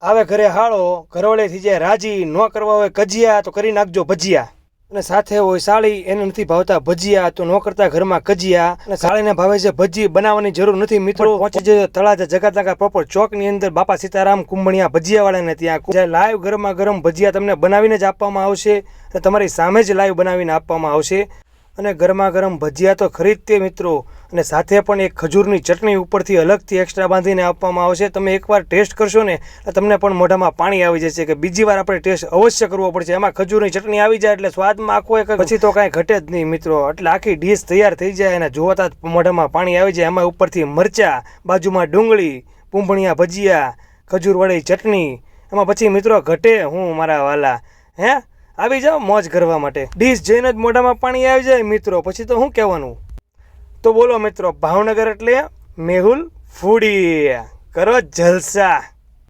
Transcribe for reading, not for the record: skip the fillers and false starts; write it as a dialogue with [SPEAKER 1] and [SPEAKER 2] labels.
[SPEAKER 1] આવે ઘરે હાળો, ઘરવાળે થઈ જાય રાજી, ન કરવા હોય કજિયા તો કરી નાખજો ભજીયા, અને સાથે હોય સાળી, એને નથી ભાવતા ભજીયા તો ન કરતા ઘરમાં કજિયા, અને સાળીને ભાવે છે ભજી, બનાવવાની જરૂર નથી મિત્રો. પહોંચી જજો તળાજા જગાતનાકા પ્રોપર ચોકની અંદર બાપા સીતારામ કુંભણિયા ભજીયાવાળાને ત્યાં લાઈવ ગરમા ગરમ ભજીયા તમને બનાવીને જ આપવામાં આવશે, અને તમારી સામે જ લાઈવ બનાવીને આપવામાં આવશે. અને ગરમા ગરમ ભજીયા તો ખરીદતે મિત્રો, અને સાથે પણ એક ખજૂરની ચટણી ઉપરથી અલગથી એક્સ્ટ્રા બાંધીને આપવામાં આવશે. તમે એકવાર ટેસ્ટ કરશો ને તમને પણ મોઢામાં પાણી આવી જશે કે બીજી વાર આપણે ટેસ્ટ અવશ્ય કરવો પડશે. એમાં ખજૂરની ચટણી આવી જાય એટલે સ્વાદમાં આખો એક પછી તો કાંઈ ઘટે જ નહીં મિત્રો. એટલે આખી ડીશ તૈયાર થઈ જાય અને જોતા જ મોઢામાં પાણી આવી જાય. એમાં ઉપરથી મરચાં, બાજુમાં ડુંગળી, કુંભણિયા ભજીયા, ખજૂરવાળી ચટણી, એમાં પછી મિત્રો ઘટે હું મારા વાલા. આવી જાઓ મોજ કરવા માટે. ડીશ જોઈને જ મોઢામાં પાણી આવી જાય મિત્રો, પછી તો શું કહેવાનું. તો બોલો મિત્રો, ભાવનગર એટલે મેહુલ ફૂડી, કરો જલસા.